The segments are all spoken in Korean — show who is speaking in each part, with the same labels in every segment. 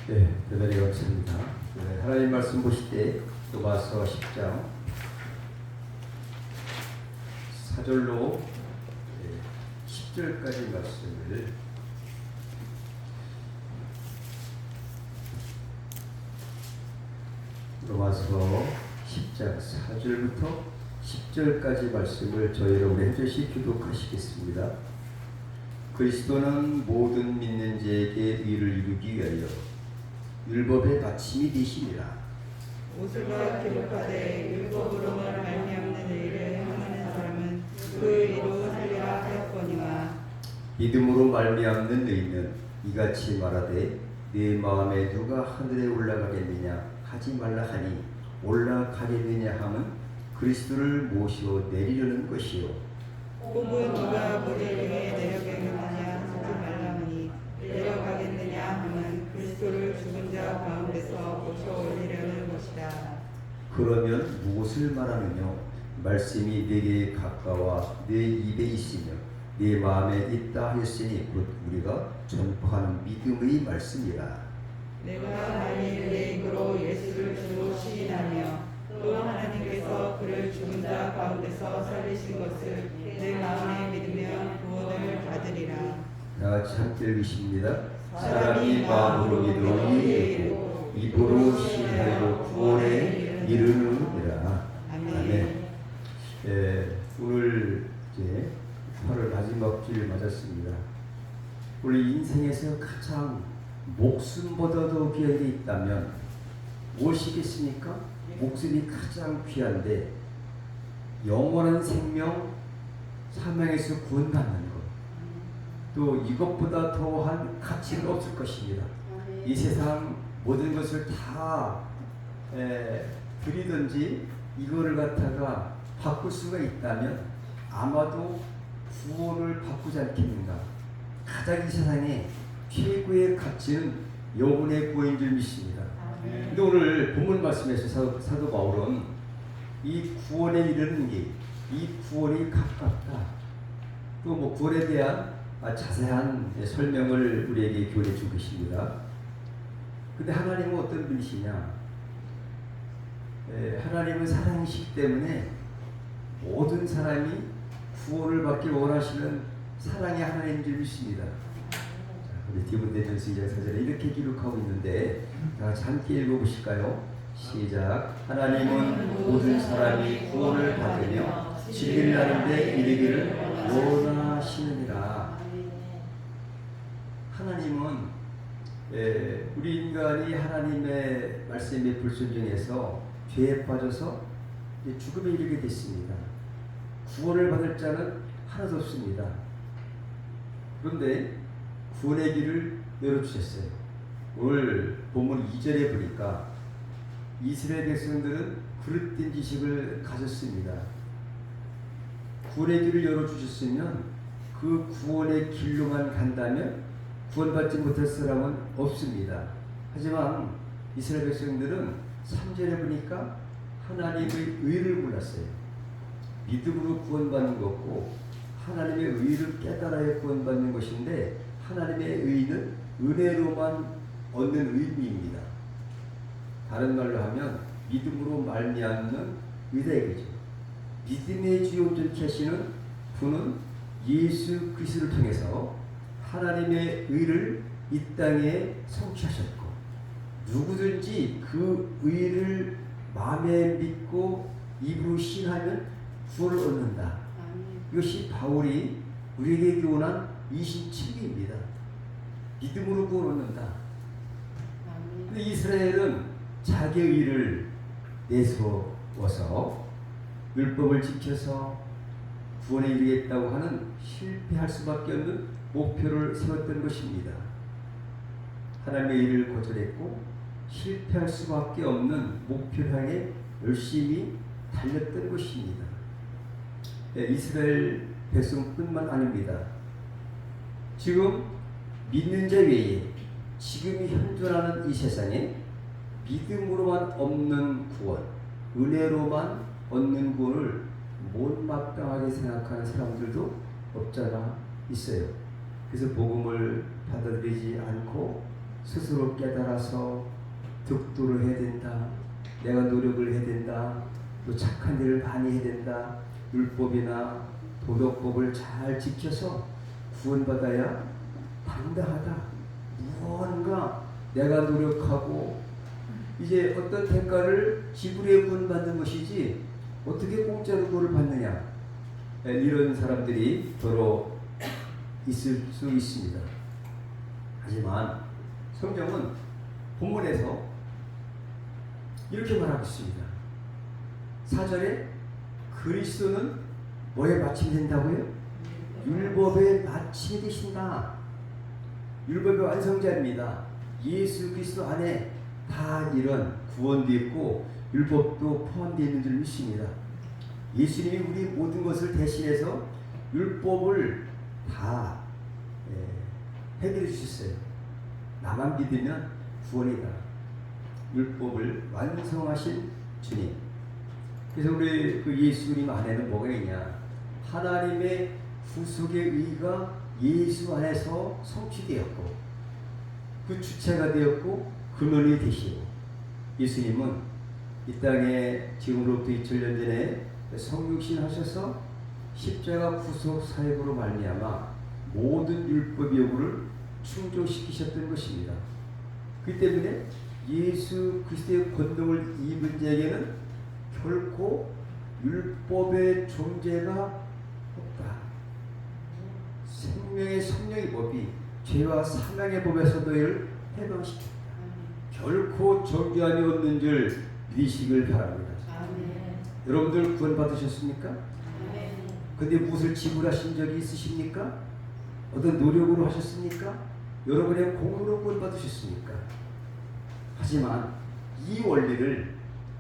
Speaker 1: 네, 대단히 감사합니다. 네, 하나님 말씀 보실 때 로마서 10장 4절로 10절까지 말씀을 로마서 10장 4절부터 10절까지 말씀을 저희 여러분이 한 절씩 교독하시겠습니다. 그리스도는 모든 믿는 자에게 의를 이루기 위하여 율법의 받침이 되시니라.
Speaker 2: 모세가 기록하되 율법으로만 말미암는 의를 행하는 사람은 그 의로 살리라 하였거니와
Speaker 1: 믿음으로 말미암는 의는 이같이 말하되 내 마음에 누가 하늘에 올라가겠느냐 하지 말라 하니 올라가겠느냐 함은 그리스도를 모시어 내리려는 것이요
Speaker 2: 혹은 누가 무리를 위해 내려가겠느냐 하지 말라 하니 내려가겠느냐 함은 그리스도를 죽은 자 가운데서 모셔 올리려는 것이다.
Speaker 1: 그러면 무엇을 말하느냐 말씀이 내게 가까워 내 입에 있으며 내 마음에 있다 하였으니 곧 우리가 전파하는 믿음의 말씀이라.
Speaker 2: 내가 만일 내 입으로 예수를 주로 시인하며 또 하나님께서 그를 죽은 자 가운데서 살리신 것을 내 마음에 믿으면 구원을 받으리라.
Speaker 1: 다 같이 함께 읽으십니다. 사람이 마음으로 믿으니 입으로 신하여 구원에 이르느니라. 아멘. 오늘 이제 8월 마지막 주일 맞았습니다. 우리 인생에서 가장 목숨보다도 귀한 게 있다면 무엇이겠습니까? 목숨이 가장 귀한데 영원한 생명, 사망에서 구원받는 것. 또 이것보다 더한 가치는 없을 것입니다. 이 세상 모든 것을 다 드리든지 이거를 갖다가 바꿀 수가 있다면 아마도 구원을 바꾸지 않겠는가. 가장 이 세상에 최고의 가치는 영혼의 구원인 줄 믿습니다. 근데 오늘 본문 말씀에서 사도 바울은 이 구원에 이르는 게, 이 구원이 가깝다. 또 뭐 구원에 대한 자세한 설명을 우리에게 교훈해 주고 계십니다. 근데 하나님은 어떤 분이시냐? 하나님은 사랑이시기 때문에 모든 사람이 구원을 받기 원하시는 사랑의 하나님인 줄 믿습니다. 우리 디모데전서 2장 4절에 이렇게 기록하고 있는데 다 같이 함께 읽어보실까요? 시작. 하나님은 모든 사람이 구원을 받으며 진리를 아는데 이르기를 원하시느니라. 하나님은 우리 인간이 하나님의 말씀에 불순종해서 죄에 빠져서 죽음에 이르게 됐습니다. 구원을 받을 자는 하나도 없습니다. 그런데 구원의 길을 열어주셨어요. 오늘 본문 2절에 보니까 이스라엘 백성들은 그릇된 지식을 가졌습니다. 구원의 길을 열어주셨으면 그 구원의 길로만 간다면 구원받지 못할 사람은 없습니다. 하지만 이스라엘 백성들은 3절에 보니까 하나님의 의를 몰랐어요. 믿음으로 구원받는 것고 하나님의 의를 깨달아야 구원받는 것인데 하나님의 의는 은혜로만 얻는 의미입니다. 다른 말로 하면 믿음으로 말미암는 의다 이거죠. 믿음의 주요 온전케 하시는 분은 예수 그리스도를 통해서 하나님의 의를 이 땅에 성취하셨고 누구든지 그 의를 마음에 믿고 입으로 신하면 구원을 얻는다. 이것이 바울이 우리에게 교훈한 27기입니다. 믿음으로 구원 얻는다. 근데 이스라엘은 자기의 의를 내세워서 율법을 지켜서 구원에 이르겠다고 하는 실패할 수밖에 없는 목표를 세웠던 것입니다. 하나님의 의를 거절했고 실패할 수밖에 없는 목표를 향해 열심히 달렸던 것입니다. 이스라엘 백성뿐만 아닙니다. 지금 믿는 자 외에 지금이 현존하는 이 세상에 믿음으로만 얻는 구원, 은혜로만 얻는 구원을 못마땅하게 생각하는 사람들도 없잖아 있어요. 그래서 복음을 받아들이지 않고 스스로 깨달아서 득도를 해야 된다. 내가 노력을 해야 된다. 또 착한 일을 많이 해야 된다. 율법이나 도덕법을 잘 지켜서 구원받아야 당당하다. 무언가 내가 노력하고 이제 어떤 대가를 지불해 구원받는 것이지 어떻게 공짜로 구원을 받느냐. 이런 사람들이 더러 있을 수 있습니다. 하지만 성경은 본문에서 이렇게 말하고 있습니다. 4절에 그리스도는 뭐에 마침이 된다고요? 율법의 마침이 되신다. 율법의 완성자입니다. 예수 그리스도 안에 다 이런 구원도 있고 율법도 포함되어 있는 줄 믿습니다. 예수님이 우리 모든 것을 대신해서 율법을 다 해결해 주셨어요. 나만 믿으면 구원이다. 율법을 완성하신 주님. 그래서 우리 그 예수님 안에는 뭐가 있냐? 하나님의 구속의 의가 예수 안에서 성취되었고 그 주체가 되었고 근원이 되시고 예수님은 이 땅에 지금으로부터 2000년 전에 성육신 하셔서 십자가 구속 사역으로 말미암아 모든 율법의 요구를 충족시키셨던 것입니다. 그 때문에 예수 그리스도의 권능을 입은 자에게는 결코 율법의 존재가 없다. 생명의 성령의 법이 죄와 사망의 법에서도 이를 해방시켰다. 결코 정죄함이 없는 줄 믿으시길 바랍니다. 여러분들 구원 받으셨습니까? 근데 무엇을 지불하신 적이 있으십니까? 어떤 노력으로 하셨습니까? 여러분의 공으로 구원 받으셨습니까? 하지만 이 원리를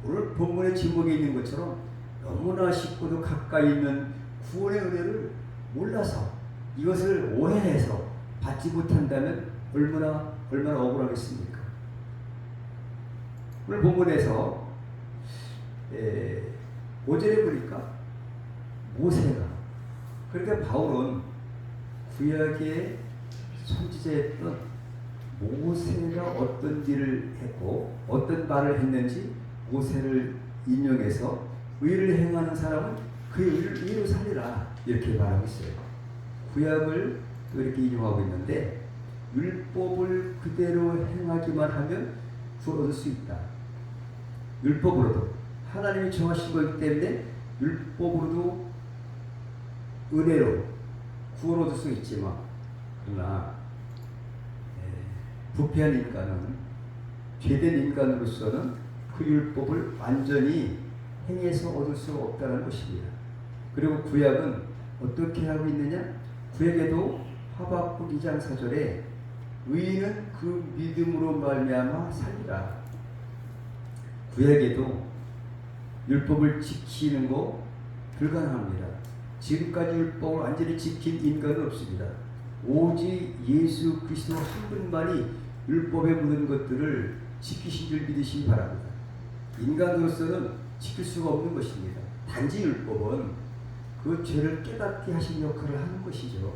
Speaker 1: 오늘 본문의 제목에 있는 것처럼 너무나 쉽고도 가까이 있는 구원의 은혜를 몰라서 이것을 오해해서 받지 못한다면 얼마나 억울하겠습니까? 오늘 본문에서 5절에 보니까 모세가, 그러니까 바울은 구약의 선지자였던 모세가 어떤 일을 했고 어떤 말을 했는지 모세를 인용해서 의를 행하는 사람은 그 의로 살리라 이렇게 말하고 있어요. 구약을 또 이렇게 인용하고 있는데 율법을 그대로 행하기만 하면 구원 얻을 수 있다. 율법으로도 하나님이 정하신 거기 때문에 율법으로도 은혜로 구원 얻을 수 있지만 그러나 부패한 인간은 죄된 인간으로서는 그 율법을 완전히 행해서 얻을 수 없다는 것입니다. 그리고 구약은 어떻게 하고 있느냐? 구약에도 하박국 2장 4절에 의인은 그 믿음으로 말미암아 살리라. 구약에도 율법을 지키는 거 불가능합니다. 지금까지 율법을 완전히 지킨 인간은 없습니다. 오직 예수 그리스도 한 분만이 율법에 묻은 것들을 지키신 줄 믿으시기 바랍니다. 인간으로서는 지킬 수가 없는 것입니다. 단지 율법은 그 죄를 깨닫게 하신 역할을 하는 것이죠.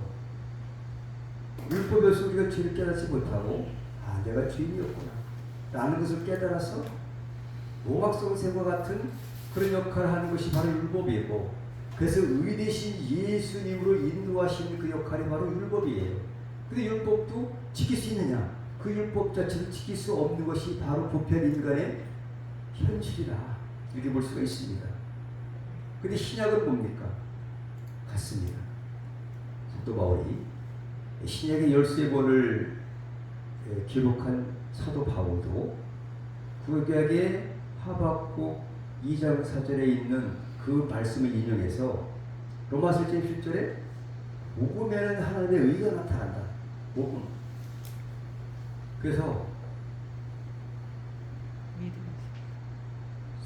Speaker 1: 율법에서 우리가 죄를 깨닫지 못하고 내가 죄인이었구나 라는 것을 깨달아서 모각성생과 같은 그런 역할을 하는 것이 바로 율법이고, 그래서 의 대신 예수님으로 인도하신 그 역할이 바로 율법이에요. 근데 율법도 지킬 수 있느냐? 그 율법 자체를 지킬 수 없는 것이 바로 부패한 인간의 현실이라 이렇게 볼 수가 있습니다. 근데 신약은 뭡니까? 같습니다. 사도 바울이 신약의 13권을 기록한 사도 바울도 구약의 하박국 2장 4절에 있는 그 말씀을 인용해서 로마서 1장 7절에 복음에는 하나님의 의가 나타난다. 복음. 그래서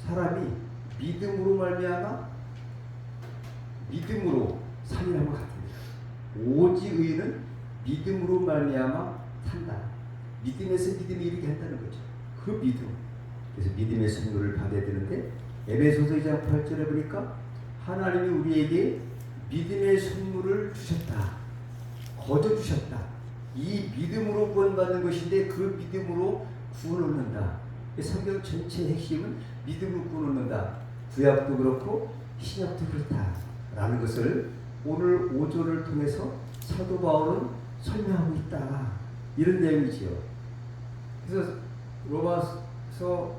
Speaker 1: 사람이 믿음으로 말미암아 믿음으로 살리는 것 같습니다. 오직 의인은 믿음으로 말미암아 산다. 믿음에서 믿음이 이르게 한다는 거죠. 그 믿음. 그래서 믿음의 선물을 받아야 되는데 에베소서 2장 8절에 보니까 하나님이 우리에게 믿음의 선물을 주셨다. 거저 주셨다. 이 믿음으로 구원받는 것인데 그 믿음으로 구원 얻는다. 성경 전체의 핵심은 믿음으로 구원 얻는다. 구약도 그렇고 신약도 그렇다라는 것을 오늘 5절을 통해서 사도 바울은 설명하고 있다. 이런 내용이지요. 그래서 로마서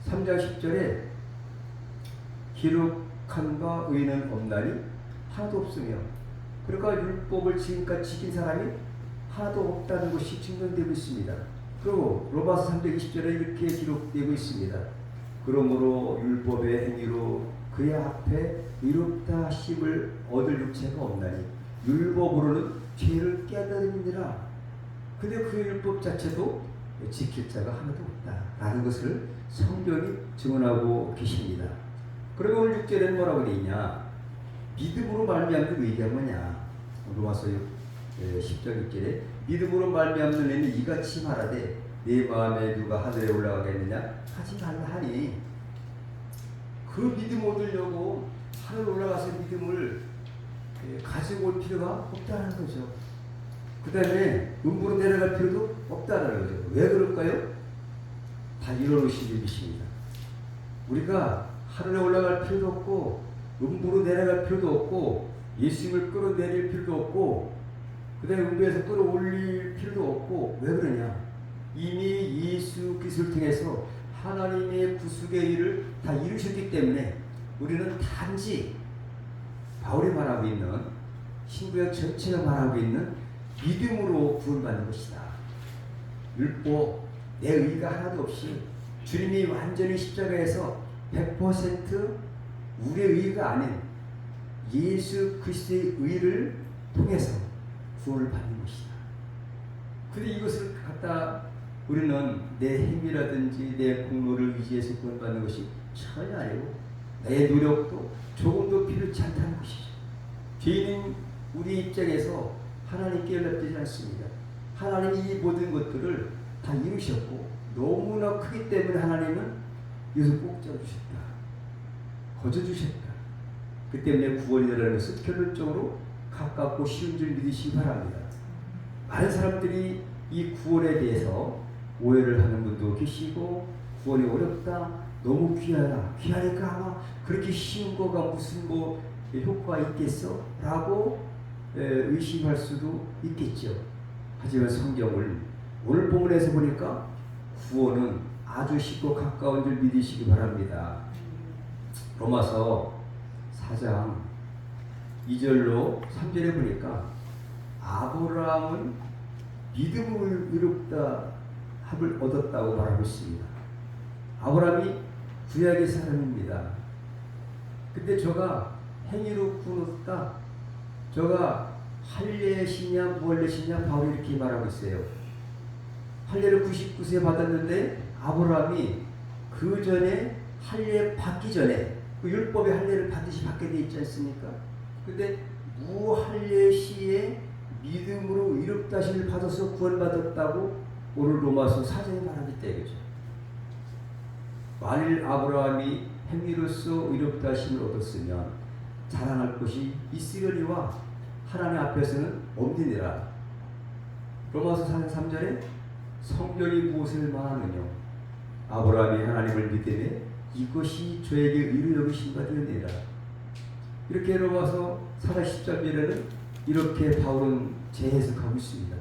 Speaker 1: 3장 10절에 기록한 바 의는 없나니 하나도 없으며, 그러니까 율법을 지금까지 지킨 사람이 하나도 없다는 것이 증명되고 있습니다. 그리고 로마서 3장 20절에 이렇게 기록되고 있습니다. 그러므로 율법의 행위로 그의 앞에 의롭다 하심을 얻을 육체가 없나니 율법으로는 죄를 깨달음이니라. 근데 그 율법 자체도 지킬 자가 하나도 없다라는 것을 성경이 증언하고 계십니다. 그러면 오늘 6절에는 뭐라고 되어 있냐? 믿음으로 말미암는 의가 뭐냐? 로마서 10절 6절에 믿음으로 말미암는 의는 이같이 말하되 내 마음에 누가 하늘에 올라가겠느냐 하지 말라 하니, 그 믿음 얻으려고 하늘 올라가서 믿음을 가지고 올 필요가 없다는 거죠. 그 다음에 음부로 내려갈 필요도 없다는 거죠. 왜 그럴까요? 다 이뤄놓으신 일이십니다. 우리가 하늘에 올라갈 필요도 없고 음부로 내려갈 필요도 없고 예수님을 끌어내릴 필요도 없고 그 다음에 음부에서 끌어올릴 필요도 없고, 왜 그러냐? 이미 예수 그리스도를 통해서 하나님의 구속의 일을 다 이루셨기 때문에 우리는 단지 바울이 말하고 있는, 신구약 전체가 말하고 있는 믿음으로 구원받는 것이다. 율법, 내 의가 하나도 없이 주님이 완전히 십자가에서 100% 우리의 의가 아닌 예수 그리스도의 의를 통해서 구원을 받는 것이다. 근데 이것을 갖다 우리는 내 힘이라든지 내 공로를 의지해서 구원받는 것이 전혀 아니고 내 노력도 조금도 필요치 않다는 것이죠. 죄인인 우리 입장에서 하나님께 연락되지 않습니다. 하나님이 이 모든 것들을 다 이루셨고 너무나 크기 때문에 하나님은 이것을 꼭 잡아주셨다. 거저주셨다. 그 때문에 구원이라는 것은 결론적으로 가깝고 쉬운 줄 믿으시기 바랍니다. 많은 사람들이 이 구원에 대해서 오해를 하는 분도 계시고, 구원이 어렵다, 너무 귀하다, 귀하니까 아마 그렇게 쉬운 거가 무슨 뭐 효과가 있겠어? 라고 의심할 수도 있겠죠. 하지만 성경을 오늘 본문에서 보니까 구원은 아주 쉽고 가까운 줄 믿으시기 바랍니다. 로마서 4장 2절로 3절에 보니까 아브라함은 믿음을 이룩다 합을 얻었다고 말하고 있습니다. 아브라함이 구약의 사람입니다. 근데 저가 행위로 구원받다, 저가 할례시냐 무할례시냐 바울이 이렇게 말하고 있어요. 할례를 99세 받았는데 아브라함이 그 전에 할례 받기 전에 그 율법의 할례를 반드시 받게 돼 있지 않습니까? 근데 무할례 시에 믿음으로 이롭다 하심을 받아서 구원받았다고 오늘 로마서 4장에 말하기 때문이죠. 만일 아브라함이 행위로서 이롭다 하심을 얻었으면 자랑할 것이 있으려니와 하나님 앞에서는 없느니라. 로마서 4장 3절에 성경이 무엇을 말하느냐? 아브라함이 하나님을 믿으며 이것이 저에게 의로 여기신 바 되었느니라. 이렇게 로마서 4장 10절에는 이렇게 바울은 재해석하고 있습니다.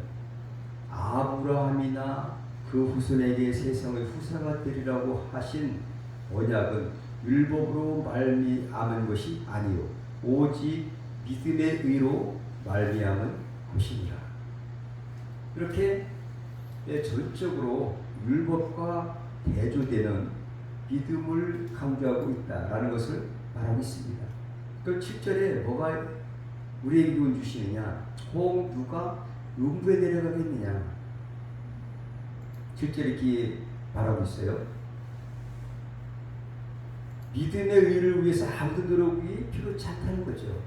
Speaker 1: 아브라함이나 그 후손에게 세상의 후사가 되리라고 하신 언약은 율법으로 말미암은 것이 아니요 오직 믿음의 의로 말미암은 것이니라. 이렇게 전적으로 율법과 대조되는 믿음을 강조하고 있다라는 것을 말하고 있습니다. 그 7절에 뭐가 우리에게 기운 주시느냐? 혹 누가 음부에 내려가겠느냐? 7절에 이렇게 말하고 있어요. 믿음의 의를 위해서 아무도 노력이 필요치 않다는 거죠.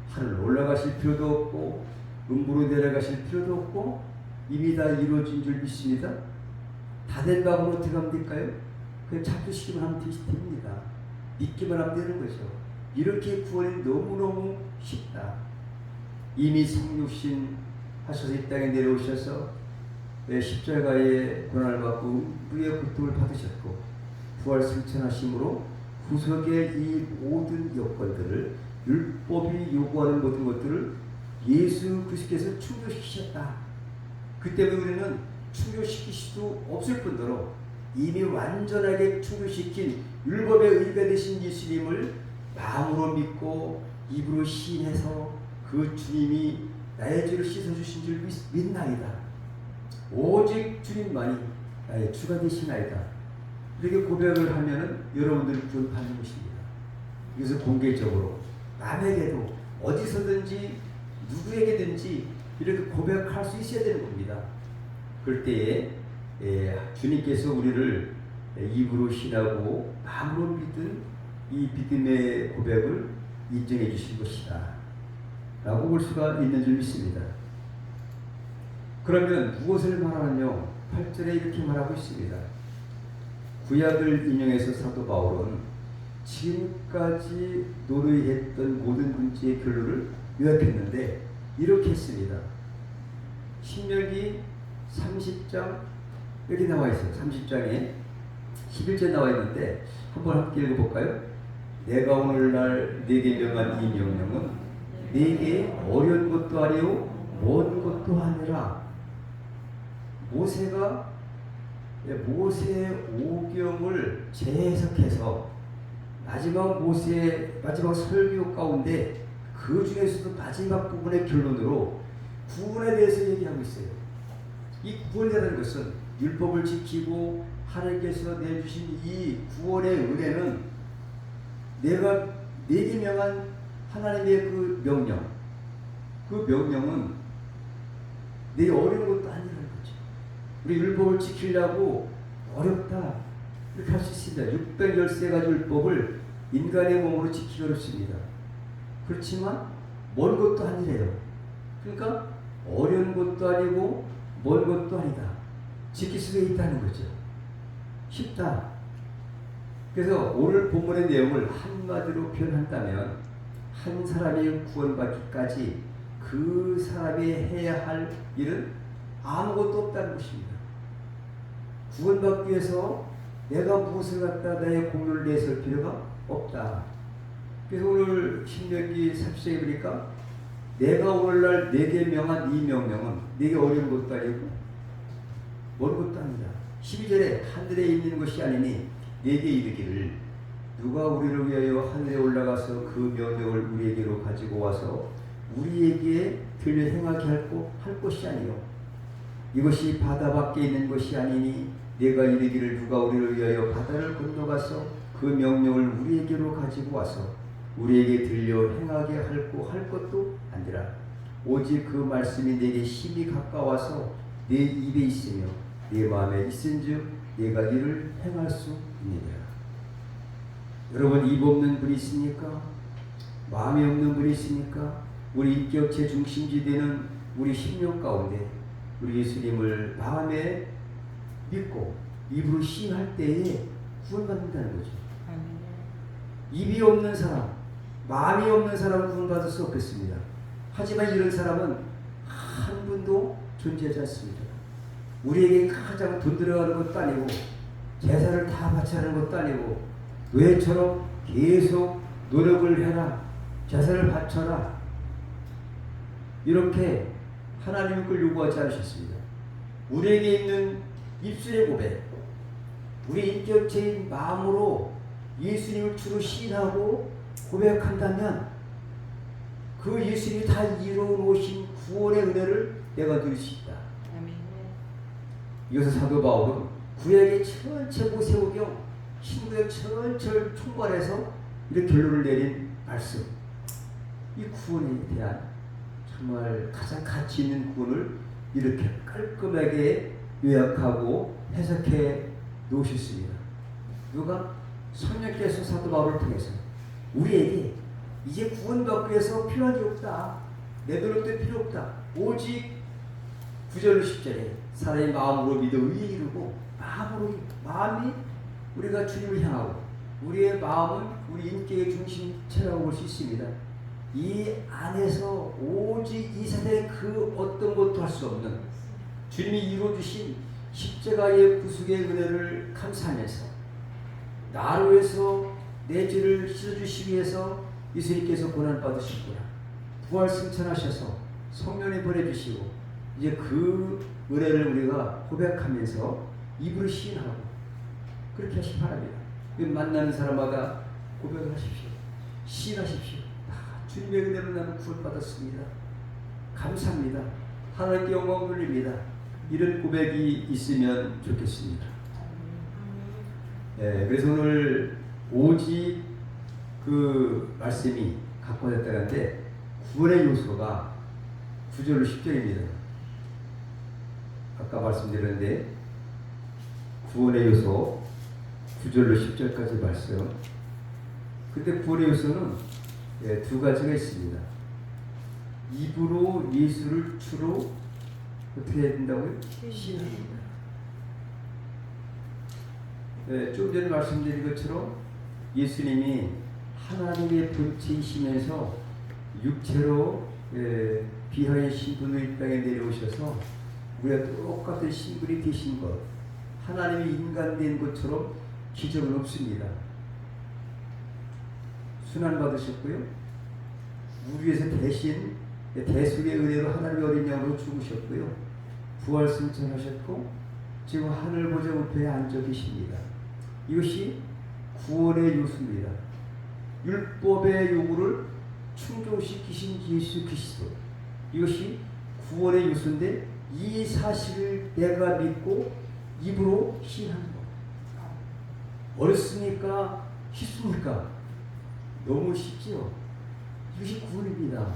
Speaker 1: 하늘 올라가실 필요도 없고 음부로 내려가실 필요도 없고 이미 다 이루어진 줄 믿습니다. 다 된다고 어떻게 하면 될까요? 그냥 잡수시기만 하면 됩니다. 믿기만 하면 되는 거죠. 이렇게 구원이 너무너무 쉽다. 이미 성육신 하셔서 이 땅에 내려오셔서 십자가의 고난을 받고 우리의 고통을 받으셨고 부활 승천하심으로 구속의 이 모든 여건들을 율법이 요구하는 모든 것들을 예수 그리스도께서 충족시키셨다. 그 때문에 우리는 충족시킬 수도 없을 뿐더러 이미 완전하게 충족시킨 율법의 의가 되신 예수님을 마음으로 믿고 입으로 시인해서 그 주님이 나의 죄를 씻어주신 줄 믿나이다. 오직 주님만이 나의 주가 되시나이다. 이렇게 고백을 하면은 여러분들이 구원 받는 것입니다. 그래서 공개적으로 남에게도 어디서든지 누구에게든지 이렇게 고백할 수 있어야 되는 겁니다. 그럴 때에 주님께서 우리를 입으로 신하고 마음으로 믿은 이 믿음의 고백을 인정해 주실 것이다 라고 볼 수가 있는 줄 믿습니다. 그러면 무엇을 말하느냐? 8절에 이렇게 말하고 있습니다. 구약을 인용해서 사도 바울은 지금까지 논의했던 모든 문제의 결론을 요약했는데 이렇게 했습니다. 신명기 30장 여기 나와 있어요. 30장에 11절 나와 있는데 한번 함께 읽어볼까요? 내가 오늘날 네게 명한 이 명령은 네게 어려운 것도 아니요 먼 것도 아니라 모세가 모세의 오경을 재해석해서 마지막 설교 가운데 그 중에서도 마지막 부분의 결론으로 구원에 대해서 얘기하고 있어요. 이 구원이라는 것은 율법을 지키고 하나님께서 내주신 이 구원의 은혜는 내가 내게 명한 하나님의 그 명령은 내게 어려운 것도 아니라는 거죠. 우리 율법을 지키려고 어렵다 이렇게 할 수 있습니다. 613가지 율법을 인간의 몸으로 지키기 어렵습니다. 그렇지만 먼 것도 아니래요. 그러니까 어려운 것도 아니고 먼 것도 아니다. 지킬 수가 있다는 거죠. 쉽다. 그래서 오늘 본문의 내용을 한마디로 표현한다면 한 사람이 구원받기까지 그 사람이 해야 할 일은 아무것도 없다는 것입니다. 구원받기 위해서 내가 무엇을 갖다 나의 공로를 내세울 필요가 없다. 그래서 오늘 신명기 30장에 보니까 내가 오늘날 내게 명한 이 명령은 내게 어려운 것도 아니고 먼 것도 아니다. 12절에 하늘에 있는 것이 아니니 내게 이르기를 누가 우리를 위하여 하늘에 올라가서 그 명령을 우리에게로 가지고 와서 우리에게 들려 행하게 할 것이 아니요 이것이 바다 밖에 있는 것이 아니니 내가 이르기를 누가 우리를 위하여 바다를 건너가서 그 명령을 우리에게로 가지고 와서 우리에게 들려 행하게 할 것도 아니라 오직 그 말씀이 내게 심히 가까워서 내 입에 있으며 내 마음에 있은즉 내가 이를 행할 수 있느니라. 여러분, 입 없는 분이 있습니까? 마음이 없는 분이 있습니까? 우리 인격체 중심지되는 우리 심령 가운데 우리 예수님을 마음에 믿고 입으로 시인할 때에 구원받는다는 거죠. 입이 없는 사람, 마음이 없는 사람은 구원받을 수 없겠습니다. 하지만 이런 사람은 한 분도 존재하지 않습니다. 우리에게 가장 돈 들어가는 것도 아니고 제사를 다 바쳐야 하는 것도 아니고 노예처럼 계속 노력을 해라, 제사를 바쳐라 이렇게 하나님의 걸 요구하지 않으셨습니다. 우리에게 있는 입술의 고백, 우리 인격체인 마음으로 예수님을 주로 시인하고 고백한다면 그 예수님이 다 이루어놓으신 구원의 은혜를 내가 누릴 수 있다. 이것을 사도 바울은 구약의 전체 모세오경, 신구약 전체를 총괄해서 이렇게 결론을 내린 말씀, 이 구원에 대한 정말 가장 가치 있는 구원을 이렇게 깔끔하게 요약하고 해석해 놓으셨습니다. 누가? 성령께서 사도 바울을 통해서 우리에게 이제 구원받기 위해서 필요한 게 없다. 내 노력도 필요 없다. 오직 9절 10절에 사람이 마음으로 믿어 의에 이르고 마음이 우리가 주님을 향하고 우리의 마음은 우리 인격의 중심체라고 볼 수 있습니다. 이 안에서 오직 이 세상의 그 어떤 것도 할 수 없는 주님이 이루어주신 십자가의 구속의 은혜를 감사하면서 나로 위해서 내 죄를 씻어주시기 위해서 예수님께서 고난받으셨구나, 부활 승천하셔서 성령을 보내주시고 이제 그 은혜를 우리가 고백하면서 입으로 시인하고 그렇게 하시기 바랍니다. 만나는 사람마다 고백을 하십시오. 시인하십시오. 주님의 은혜로 나는 구원받았습니다. 감사합니다. 하나님께 영광 돌립니다. 이런 고백이 있으면 좋겠습니다. 그래서 오늘 오직 그 말씀이 갖고 왔다는데 구원의 요소가 9절로 10절입니다. 아까 말씀드렸는데 구원의 요소 9절로 10절까지 말씀. 근데 구원의 요소는 두 가지가 있습니다. 입으로 예수를 주로 어떻게 해야 된다고요? 시인합니다. 좀 전에 말씀드린 것처럼 예수님이 하나님의 본체이시면서 육체로 비하의 신분으로 이 땅에 내려오셔서 우리가 똑같은 신분이 되신 것, 하나님이 인간 된 것처럼 기적은 없습니다. 순환 받으셨고요. 우리 위해서 대신 대속의 은혜로 하나님의 어린 양으로 죽으셨고요. 부활 승천하셨고 지금 하늘 보좌 우편에 앉아 계십니다. 이것이 구원의 요소입니다. 율법의 요구를 충족시키신 예수 그리스도, 이것이 구원의 요소인데 이 사실을 내가 믿고 입으로 시인하는 것. 어렵습니까? 쉽습니까? 너무 쉽지요. 이것이 구원입니다.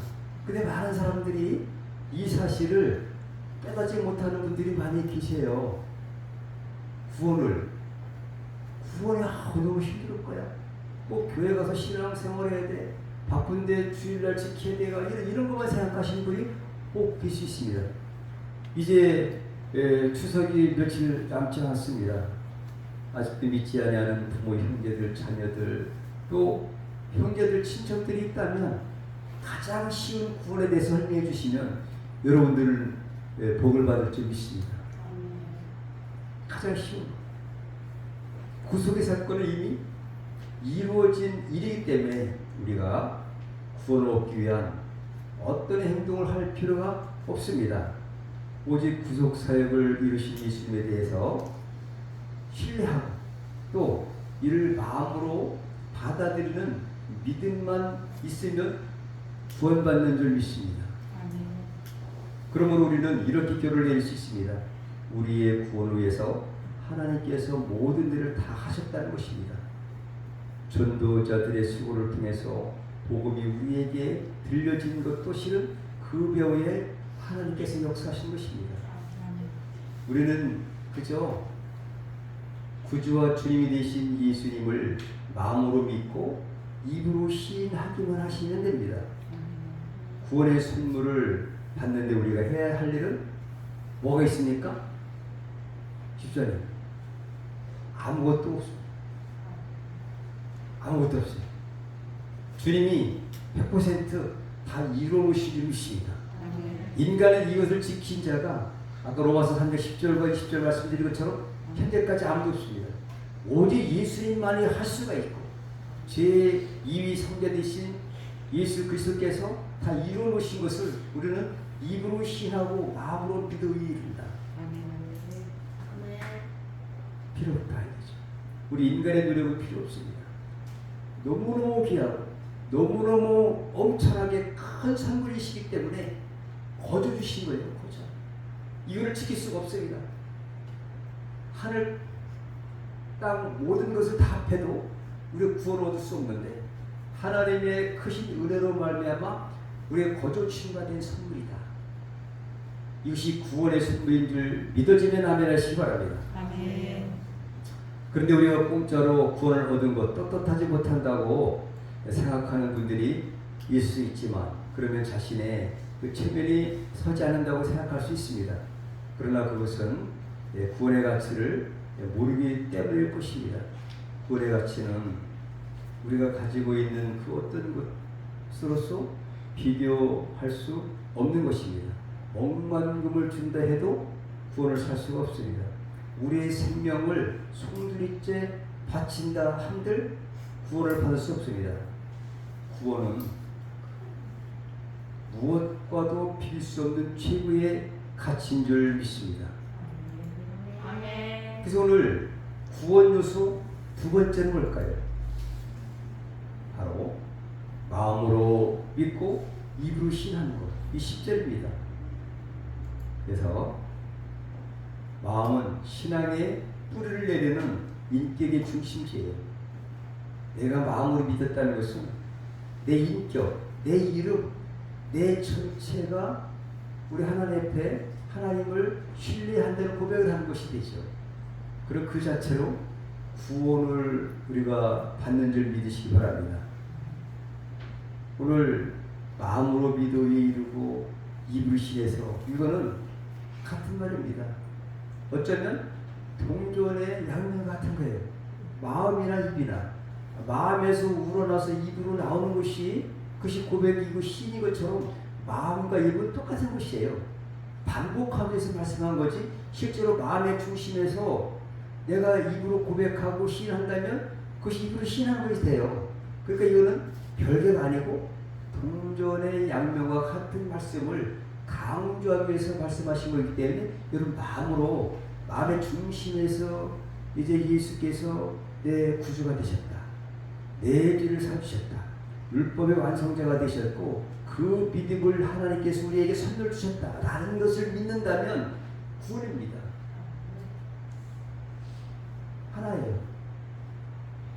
Speaker 1: 근데 많은 사람들이 이 사실을 깨닫지 못하는 분들이 많이 계세요. 구원이 너무 힘들 거야. 꼭 교회 가서 신앙생활 해야 돼. 바쁜데 주일날 지켜야 돼가 이런 것만 생각하시는 분이 꼭 계실 수 있습니다. 이제 추석이 며칠 남지 않았습니다. 아직도 믿지 아니하는 부모, 형제들, 자녀들, 또 형제들, 친척들이 있다면 가장 쉬운 구원에 대해서 설명해 주시면 여러분들은 복을 받을 줄 믿습니다. 가장 쉬운 구속의 사건은 이미 이루어진 일이기 때문에 우리가 구원을 얻기 위한 어떤 행동을 할 필요가 없습니다. 오직 구속 사역을 이루신 예수님에 대해서 신뢰하고 또 이를 마음으로 받아들이는 믿음만 있으면 구원받는 줄 믿습니다. 그러므로 우리는 이렇게 결론을 내릴 수 있습니다. 우리의 구원을 위해서 하나님께서 모든 일을 다 하셨다는 것입니다. 전도자들의 수고를 통해서 복음이 우리에게 들려진 것도 실은 그 배후에 하나님께서 역사하신 것입니다. 우리는 그저 구주와 주님이 되신 예수님을 마음으로 믿고 입으로 시인하기만 하시면 됩니다. 구원의 선물을 받는데 우리가 해야 할 일은 뭐가 있습니까? 집사님, 아무것도 없습니다. 아무것도 없어요. 주님이 100% 다 이루어오신 줄 믿습니다. 인간은 이것을 지킨 자가 아까 로마서 3장 10절과 20절 말씀드린 것처럼 현재까지 아무도 없습니다. 오직 예수님만이 할 수가 있고 제2위 성자 되신 예수 그리스도께서 다 이루어놓으신 것을 우리는 입으로 신하고 마음으로 믿어 이룬다. 필요 없다 이거죠. 우리 인간의 노력은 필요 없습니다. 너무너무 귀하고 너무너무 엄청나게 큰 선물이시기 때문에 거저 주신 거예요. 거저. 이거를 지킬 수가 없습니다. 하늘 땅 모든 것을 다 합해도 우리가 구원을 얻을 수 없는데 하나님의 크신 은혜로 말미암아 우리가 거저 주신 바 된 선물이다. 이것이 구원의 선물인 줄 믿어지면 아멘 하시기 바랍니다.
Speaker 2: 아멘.
Speaker 1: 그런데 우리가 공짜로 구원을 얻은 것 떳떳하지 못한다고 생각하는 분들이 있을 수 있지만 그러면 자신의 그 체면이 서지 않는다고 생각할 수 있습니다. 그러나 그것은 구원의 가치를 모르기 때문일 것입니다. 구원의 가치는 우리가 가지고 있는 그 어떤 것으로서 비교할 수 없는 것입니다. 억만 금을 준다 해도 구원을 살 수가 없습니다. 우리의 생명을 송두리째 바친다 한들 구원을 받을 수 없습니다. 구원은 무엇과도 비길 수 없는 최고의 가치인 줄 믿습니다.
Speaker 2: 아멘.
Speaker 1: 그래서 오늘 구원 요소 두 번째는 뭘까요? 바로 마음으로 믿고 입으로 신하는 것. 이 10절입니다. 그래서 마음은 신앙의 뿌리를 내리는 인격의 중심지예요. 내가 마음으로 믿었다는 것은 내 인격, 내 이름, 내 전체가 우리 하나님 앞에 하나님을 신뢰한다는 고백을 하는 것이 되죠. 그리고 그 자체로 구원을 우리가 받는 줄 믿으시기 바랍니다. 오늘 마음으로 믿어 이루고 입으로 신해서 이거는 같은 말입니다. 어쩌면 동전의 양면 같은 거예요. 마음이나 입이나 마음에서 우러나서 입으로 나오는 것이 그것이 고백이고 신인 것처럼 마음과 입은 똑같은 것이에요. 반복하면서 말씀한 거지 실제로 마음의 중심에서 내가 입으로 고백하고 신한다면 그것이 입으로 신하는 것이 돼요. 그러니까 이거는 별개가 아니고 동전의 양면과 같은 말씀을 강조하기 위해서 말씀하신 거기 때문에 여러분 마음으로 마음의 중심에서 이제 예수께서 내 구주가 되셨다. 내 죄를 사주셨다. 율법의 완성자가 되셨고 그 믿음을 하나님께서 우리에게 선물 주셨다. 라는 것을 믿는다면 구원입니다. 하나예요.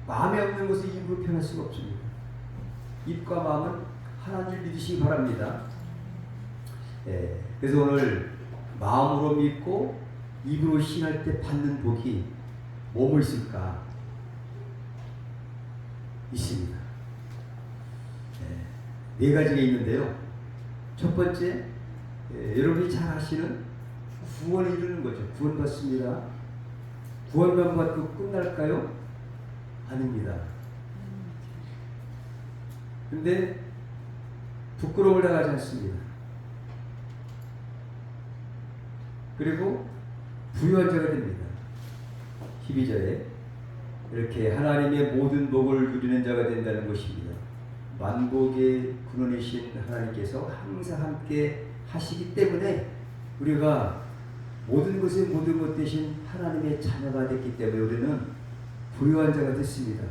Speaker 1: 마음에 없는 것을 입으로 표현할 수가 없습니다. 입과 마음은 하나인 줄 믿으시기 바랍니다. 그래서 오늘 마음으로 믿고 입으로 신할 때 받는 복이 뭐뭐 있을까? 있습니다. 네 가지가 있는데요. 첫 번째, 여러분이 잘 아시는 구원을 이루는 거죠. 구원받습니다. 구원만 받고 끝날까요? 아닙니다. 근데 부끄러움을 당하지 않습니다. 그리고 부유한 자가 됩니다. 12절에 이렇게 하나님의 모든 복을 누리는 자가 된다는 것입니다. 만복의 근원이신 하나님께서 항상 함께 하시기 때문에 우리가 모든 것의 모든 것 대신 하나님의 자녀가 됐기 때문에 우리는 부유한 자가 됐습니다.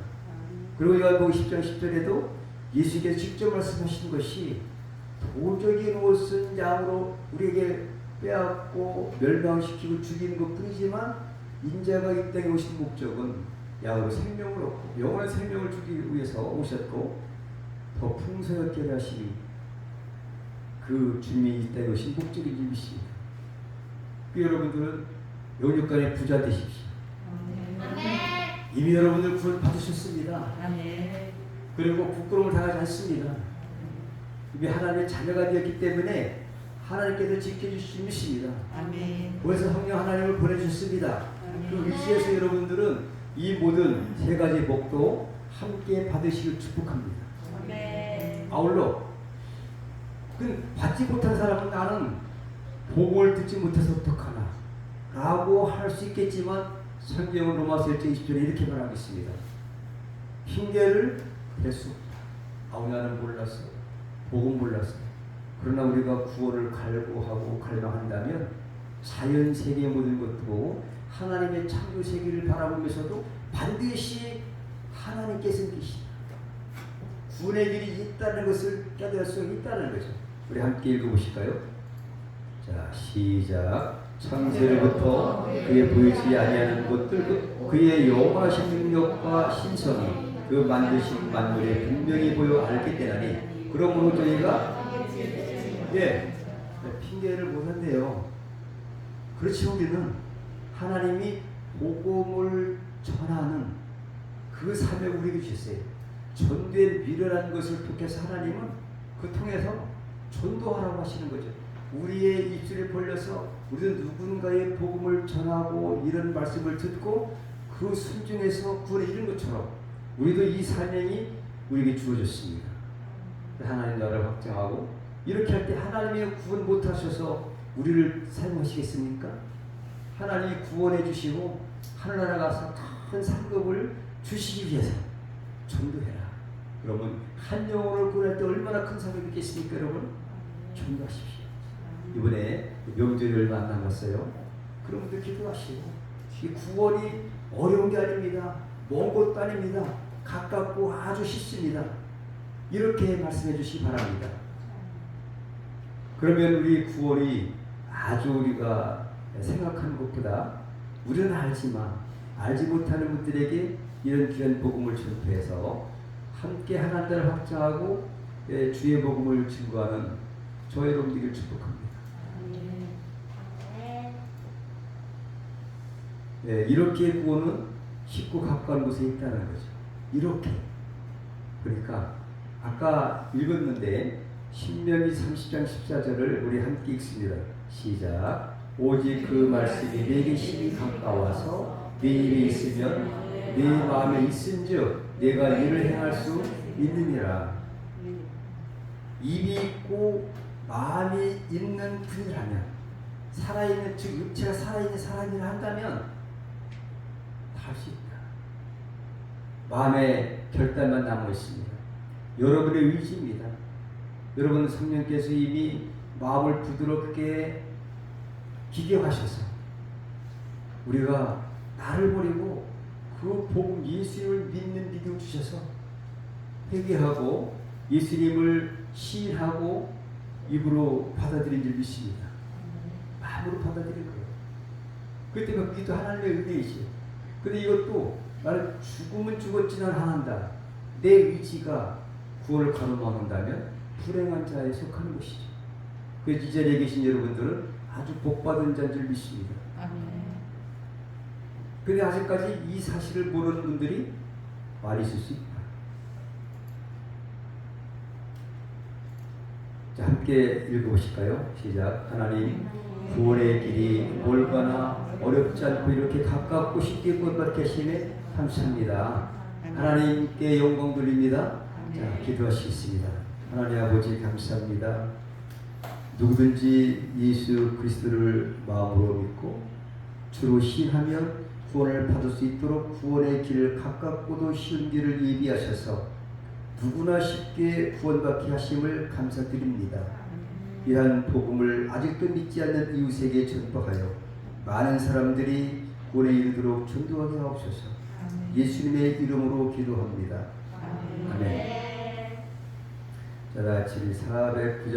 Speaker 1: 그리고 요한복음 10장 10절에도 예수께서 직접 말씀하신 것이 도적이 놓은 양으로 우리에게 빼앗고 멸망시키고 죽이는 것뿐이지만 인자가 이 땅에 오신 목적은 양으로 생명을 얻고 영원한 생명을 주기 위해서 오셨고 더 풍성하게 하시니 그 주님이 이 땅에 오신 목적인 줄이십니다. 여러분들은 영육간의 부자 되십시오. 이미 여러분들 구원 받으셨습니다. 그리고 부끄러움을 당하지 않습니다. 이미 하나님의 자녀가 되었기 때문에 하나님께서 지켜주실 믿습니다. 그래서 성령 하나님을 보내주셨습니다. 그 위치에서 여러분들은 이 모든 세 가지 복도 함께 받으시길 축복합니다. 아울러 받지 못한 사람은 나는 복을 듣지 못해서 어떡하나 라고 할 수 있겠지만 성경은 로마서 1장 20절에 이렇게 말하겠습니다. 핑계를 댈 수 없다. 나는 몰랐어. 복은 몰랐어. 그러나 우리가 구원을 갈구하고 갈망한다면 자연 세계의 모든 것도 보고 하나님의 창조 세계를 바라보면서도 반드시 하나님께서 계시다. 구원의 길이 있다는 것을 깨달을 수 있다는 거죠. 우리 함께 읽어보실까요? 자, 시작. 창세로부터 그의 보이지 아니하는 것들 그의 영원하신 능력과 신성이 그 만드신 만물에 분명히 보여 알게 되나니 그러므로 저희가 핑계를 못한대요. 그렇지 우리는 하나님이 복음을 전하는 그 사명을 우리에게 주셨어요. 전도에 미련한 것을 통해서 하나님은 그 통해서 전도하라고 하시는 거죠. 우리의 입술을 벌려서 우리는 누군가의 복음을 전하고 이런 말씀을 듣고 그 순종해서 구원을 이룬 것처럼 우리도 이 사명이 우리에게 주어졌습니다. 하나님 나라를 확장하고 이렇게 할 때 하나님이 구원 못하셔서 우리를 사용하시겠습니까? 하나님이 구원해 주시고 하늘나라 가서 큰 상급을 주시기 위해서 전도해라. 여러분 한 영혼을 구원할 때 얼마나 큰 상급이 있겠습니까? 여러분 전도하십시오. 이번에 명절이 얼마 안 남았어요. 그런 분들 기도하시고 이 구원이 어려운 게 아닙니다. 먼 곳도 아닙니다. 가깝고 아주 쉽습니다. 이렇게 말씀해 주시기 바랍니다. 그러면 우리 구원이 아주 우리가 생각하는 것보다 우리는 알지만 알지 못하는 분들에게 이런 귀한 복음을 전파해서 함께 하나님을 확장하고 주의 복음을 증거하는 저 여러분들을 축복합니다. 이렇게 구원은 쉽고 가까운 곳에 있다는 거죠. 이렇게. 그러니까 아까 읽었는데 신명기 30장 14절을 우리 함께 읽습니다. 시작. 오직 그 말씀이 내게 심히 가까워서 내 입에 있으면 내 마음에 있은즉 내가 이를 행할 수 있느니라. 입이 있고 마음이 있는 분이라면, 살아있는, 즉 육체가 살아있는 사람이라 한다면 할 수 있다. 마음의 결단만 남아 있습니다. 여러분의 의지입니다. 여러분 성령께서 이미 마음을 부드럽게 기경하셔서 우리가 나를 버리고 그 복음 예수님을 믿는 믿음 주셔서 회개하고 예수님을 시인하고 입으로 받아들인 줄 믿습니다. 마음으로 받아들인 거예요. 그때 그게 또 하나님의 은혜이지. 근데 이것도 나는 죽으면 죽었지는 않는다. 내 의지가 구원을 가로막는다면 불행한 자에 속하는 것이죠. 그래서 이 자리에 계신 여러분들은 아주 복받은 자인 줄 믿습니다. 근데 아직까지 이 사실을 모르는 분들이 많이 있을 수 있다. 자, 함께 읽어보실까요? 시작. 하나님, 구원의 길이 멀거나 어렵지 않고 이렇게 가깝고 쉽게 구원받게 하시네 감사합니다. 하나님께 영광 돌립니다. 자, 기도하시겠습니다. 하나님 아버지 감사합니다. 누구든지 예수 그리스도를 마음으로 믿고 주로 신하면 구원을 받을 수 있도록 구원의 길을 가깝고도 쉬운 길을 예비하셔서 누구나 쉽게 구원받게 하심을 감사드립니다. 이러한 복음을 아직도 믿지 않는 이웃에게 전파하여 많은 사람들이 구원에 이르도록 전도하게 하옵소서. 예수님의 이름으로 기도합니다. 아멘. 자, 다 같이 409장